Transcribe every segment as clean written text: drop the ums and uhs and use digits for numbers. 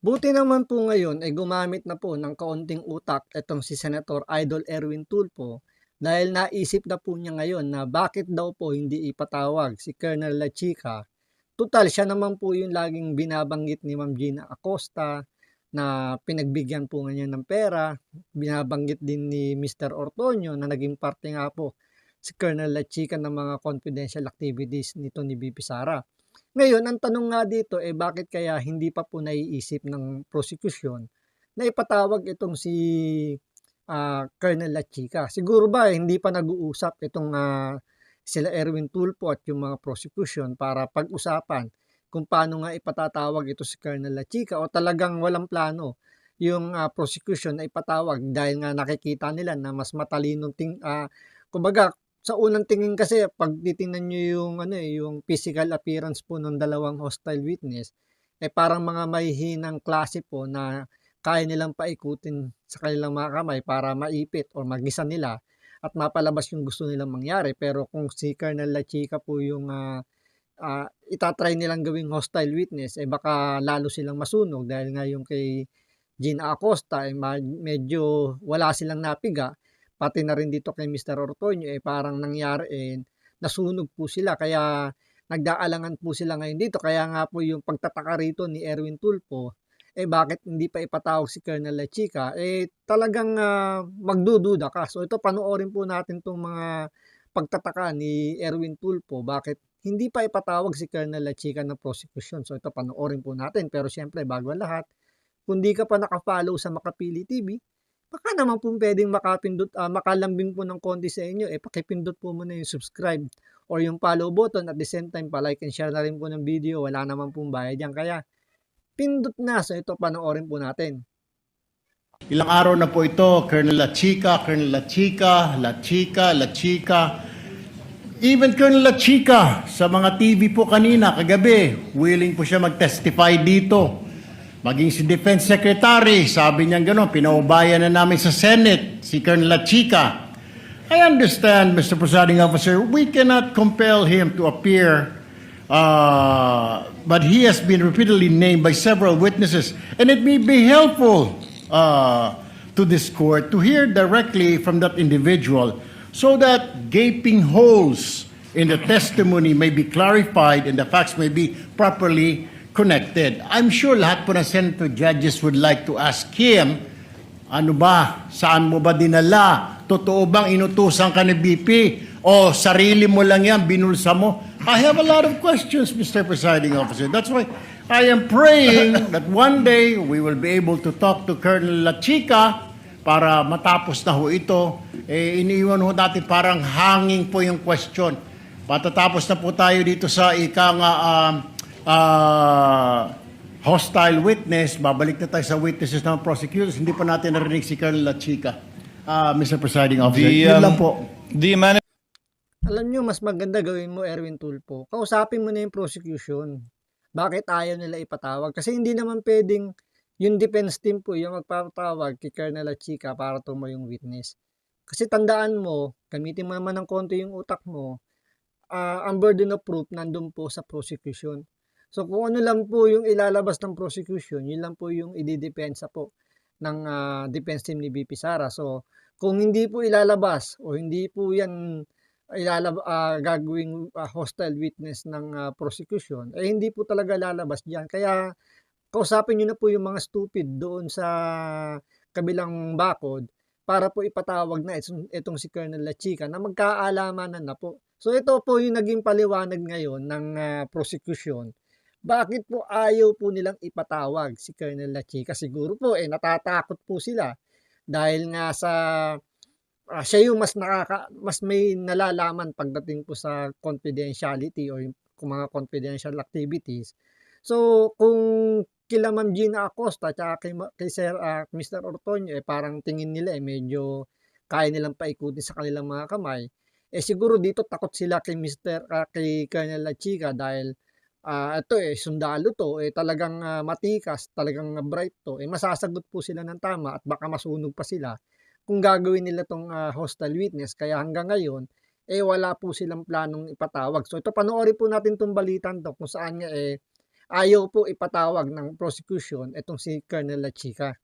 Buti naman po ngayon ay gumamit na po ng kaunting utak itong si Senator Idol Erwin Tulfo dahil naisip na po niya ngayon na bakit daw po hindi ipatawag si Colonel La Chica. Tutal siya naman po yung laging binabanggit ni Ma'am Gina Acosta na pinagbigyan po nga niya ng pera. Binabanggit din ni Mr. Ortonio na naging parte nga po si Colonel La Chica ng mga confidential activities nito ni BP Sara. Ngayon, ang tanong nga dito bakit kaya hindi pa po naiisip ng prosecution na ipatawag itong si Colonel La Chica. Siguro ba hindi pa nag-uusap itong sila Erwin Tulfo at yung mga prosecution para pag-usapan kung paano nga ipatatawag ito si Colonel La Chica o talagang walang plano yung prosecution na ipatawag dahil nga nakikita nila na mas matalinong kumbaga sa unang tingin kasi pag titingnan niyo yung yung physical appearance po ng dalawang hostile witness parang mga mahihinang klase po na kaya nilang paikutin sa kanilang mga kamay para maipit o magisa nila at mapalabas yung gusto nilang mangyari. Pero kung si Colonel La Chica po yung itatry nilang gawing hostile witness, baka lalo silang masunog dahil nga yung kay Gina Acosta medyo wala silang napiga. Pati na rin dito kay Mr. Ortonio parang nangyari nasunog po sila kaya nagdaalangan po sila ngayon dito. Kaya nga po yung pagtataka rito ni Erwin Tulfo bakit hindi pa ipatawag si Colonel La Chica talagang magdududa ka. So ito panoorin po natin tong mga pagtataka ni Erwin Tulfo bakit hindi pa ipatawag si Colonel La Chica ng prosecution. So ito panoorin po natin pero siyempre bago ang lahat kung di ka pa naka-follow sa Makapili TV, baka naman po pwedeng makalambing po ng konti sa inyo pakipindot po muna yung subscribe or yung follow button at the same time pa-like and share na rin po ng video. Wala naman pong bayad yan kaya pindot na. So ito panoorin po natin. Ilang araw na po ito, Colonel La Chica, Colonel La Chica, La Chica, La Chica. Even Colonel La Chica, sa mga TV po kanina, kagabi, willing po siya mag-testify dito. Maging si Defense Secretary, sabi niya gano'n, pinaubayan na namin sa Senate, si Colonel La Chica. I understand, Mr. Presiding Officer, we cannot compel him to appear, but he has been repeatedly named by several witnesses, and it may be helpful to this court to hear directly from that individual so that gaping holes in the testimony may be clarified and the facts may be properly connected. I'm sure lahat po ng Senator judges would like to ask him, ano ba, saan mo ba dinala? Totoo bang inutusan ka ni BP? O sarili mo lang yan, binulsa mo? I have a lot of questions, Mr. Presiding Officer. That's why I am praying that one day we will be able to talk to Colonel La Chica para matapos na ho ito. Iniiwan ho natin parang hanging po yung question. Patatapos na po tayo dito sa hostile witness, babalik na tayo sa witnesses ng prosecutors. Hindi pa natin narinig si Colonel La Chica. Mr. Presiding Officer, yun lang po. Alam nyo, mas maganda gawin mo, Erwin Tulfo. Kausapin mo na yung prosecution. Bakit ayaw nila ipatawag? Kasi hindi naman pwedeng yung defense team po yung magpapatawag kay Colonel La Chica para tumo yung witness. Kasi tandaan mo, gamitin mo naman ng konti yung utak mo, ang burden of proof nandun po sa prosecution. So kung ano lang po yung ilalabas ng prosecution, yun lang po yung ididepensa po ng defense team ni BP Sara. So kung hindi po ilalabas o hindi po yan gagawing hostile witness ng prosecution, hindi po talaga lalabas diyan. Kaya kausapin niyo na po yung mga stupid doon sa kabilang bakod para po ipatawag na itong si Colonel La Chica na magkaalamanan na po. So ito po yung naging paliwanag ngayon ng prosecution. Bakit po ayaw po nilang ipatawag si Colonel La Chica? Siguro po natatakot po sila dahil nga sa siya yung mas may nalalaman pagdating po sa confidentiality o yung mga confidential activities. So kung kila Ma'am Gina Acosta at kay Sir Mr. Ortonio parang tingin nila medyo kaya nilang paikutin sa kanilang mga kamay, siguro dito takot sila kay kay Colonel La Chica dahil ito sundalo to talagang matikas, talagang bright to masasagot po sila ng tama at baka masunog pa sila kung gagawin nila tong hostile witness. Kaya hanggang ngayon wala po silang planong ipatawag. So ito panoorin po natin tong balitan to kung saan nga ayaw po ipatawag ng prosecution itong si Colonel La Chica.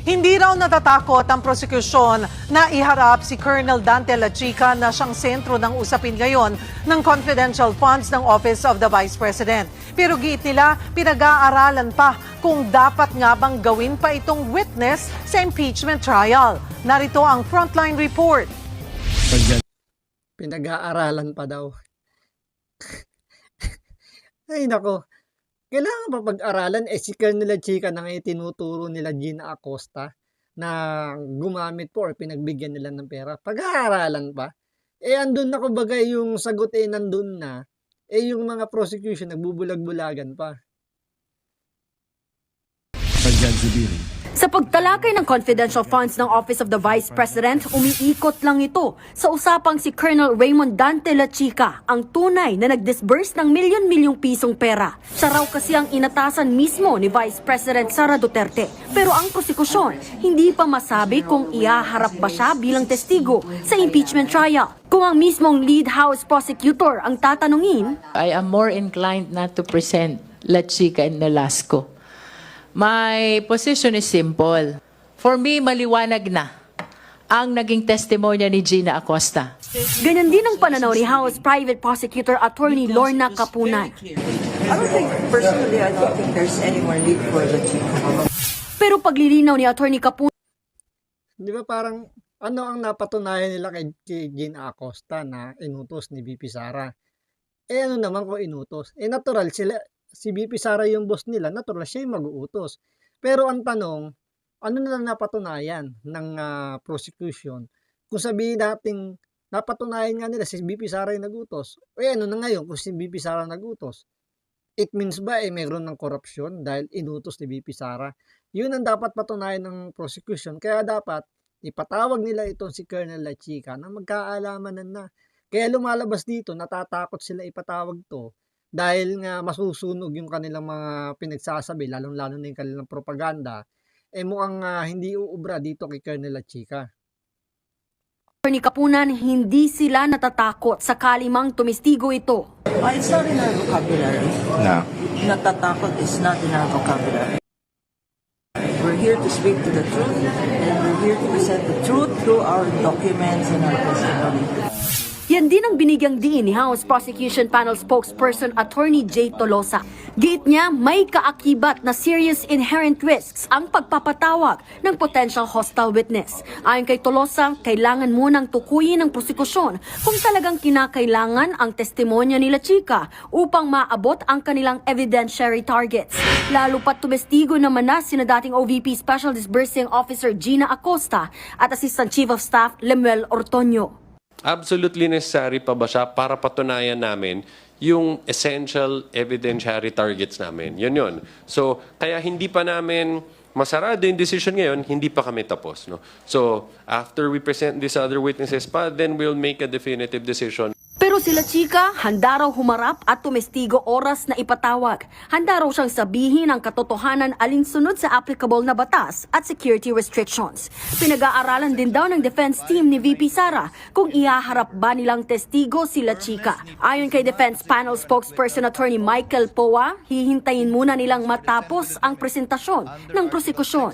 Hindi raw natatakot ang prosekusyon na iharap si Colonel Dante Lachica na siyang sentro ng usapin ngayon ng confidential funds ng Office of the Vice President. Pero giit nila, pinag-aaralan pa kung dapat nga bang gawin pa itong witness sa impeachment trial. Narito ang Frontline Report. Pinag-aaralan pa daw. Ay nako, kailangan pa pag-aralan si Colonel La Chica na nga tinuturo nila Gina Acosta na gumamit po or pinagbigyan nila ng pera. Pag-aaralan pa. Andun na kumbaga yung sagot nandun na. Yung mga prosecution nagbubulag-bulagan pa. Sa pagtalakay ng confidential funds ng Office of the Vice President, umiikot lang ito sa usapang si Colonel Raymond Dante Lachica, ang tunay na nag-disburse ng milyon-milyong pisong pera. Siya raw kasi ang inatasan mismo ni Vice President Sara Duterte. Pero ang prosekusyon, hindi pa masabi kung ihaharap ba siya bilang testigo sa impeachment trial. Kung ang mismong lead house prosecutor ang tatanungin, I am more inclined not to present Lachica and Nolasco. My position is simple. For me, maliwanag na ang naging testimonya ni Gina Acosta. ganyan din ang pananaw ni House Private Prosecutor Attorney Lorna Capunan. Personally, I don't think there's any more need for the chief. Pero paglilinaw ni Attorney Capunan, Di ba parang ano ang napatunayan nila kay Gina Acosta na inutos ni VP Sara? Ano naman kung inutos? Natural sila, si VP Sara yung boss nila, natural siya yung mag-uutos. Pero ang tanong, ano na napatunayan ng prosecution? Kung sabihin natin, napatunayan nga nila si VP Sara yung nag-utos. Ano na ngayon kung si VP Sara nag-utos? It means ba mayroon ng korupsyon dahil inutos ni VP Sara? Yun ang dapat patunayan ng prosecution. Kaya dapat ipatawag nila itong si Colonel La Chica na magkaalamanan na. Kaya lumalabas dito, natatakot sila ipatawag to dahil nga masusunog yung kanilang mga pinagsasabi, lalong-lalo na yung kanilang propaganda, mukhang hindi uubra dito kay Colonel La Chica. Attorney Capunan, hindi sila natatakot sakali mang tumistigo ito. It's not in our vocabulary. No. Natatakot is not in our vocabulary. We're here to speak to the truth, and we're here to present the truth through our documents and our testimony. Yan din ang binigyang diin ni House Prosecution Panel spokesperson Attorney J. Tolosa. Giit niya may kaakibat na serious inherent risks ang pagpapatawag ng potential hostile witness. Ayon kay Tolosa, kailangan munang tukuyin ng prosekusyon kung talagang kinakailangan ang testimonya ni La Chica upang maabot ang kanilang evidentiary targets. Lalo pat tumestigo naman na sina dating OVP Special Disbursing Officer Gina Acosta at Assistant Chief of Staff Lemuel Ortonio. Absolutely necessary pa ba siya para patunayan namin yung essential evidentiary targets namin? Yun. So, kaya hindi pa namin masarado yung decision ngayon, hindi pa kami tapos. No? So, after we present these other witnesses pa, then we'll make a definitive decision. Pero si La Chica, handa raw humarap at tumestigo oras na ipatawag. Handa raw siyang sabihin ang katotohanan alinsunod sa applicable na batas at security restrictions. Pinag-aaralan din daw ng defense team ni VP Sara kung ihaharap ba nilang testigo si La Chica. Ayon kay Defense Panel spokesperson Attorney Michael Poa, hihintayin muna nilang matapos ang presentasyon ng prosekusyon.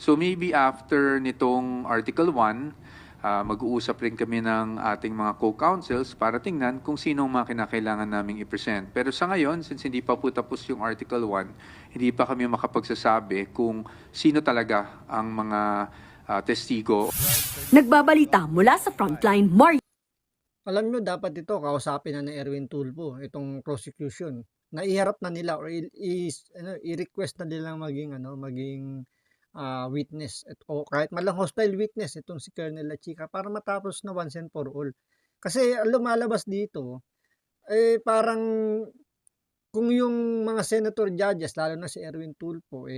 So maybe after nitong Article 1, mag-uusap rin kami ng ating mga co-counsels para tingnan kung sino ang mga kinakailangan naming i-present. Pero sa ngayon, since hindi pa po tapos yung Article 1, hindi pa kami makapagsasabi kung sino talaga ang mga testigo. Nagbabalita mula sa Frontline, Mario. Alam nyo, dapat ito kausapin na ni Erwin Tulfo, itong prosecution. Na iharap na nila or i-request na nila maging witness o kahit malang hostile witness itong si Colonel La Chica para matapos na once and for all. Kasi lumalabas dito, parang kung yung mga senator judges, lalo na si Erwin Tulfo,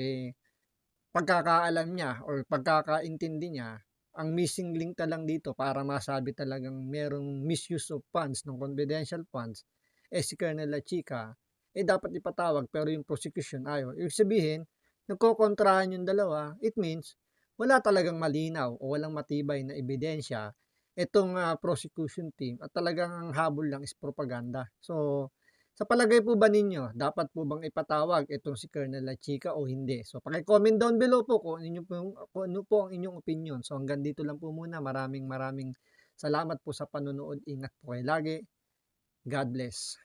pagkakaalam niya or pagkakaintindi niya, ang missing link na lang dito para masabi talagang merong misuse of funds, ng confidential funds, si Colonel La Chica, dapat ipatawag pero yung prosecution ayaw. Ibig sabihin, nagkokontrahan yung dalawa, it means wala talagang malinaw o walang matibay na ebidensya itong prosecution team at talagang ang habol lang is propaganda. So, Sa palagay po ba ninyo, dapat po bang ipatawag itong si Colonel La Chica o hindi? So paki-comment down below po kung ano po ang inyong opinion. So hanggang dito lang po muna. Maraming salamat po sa panonood. Ingat po kayo lagi. God bless.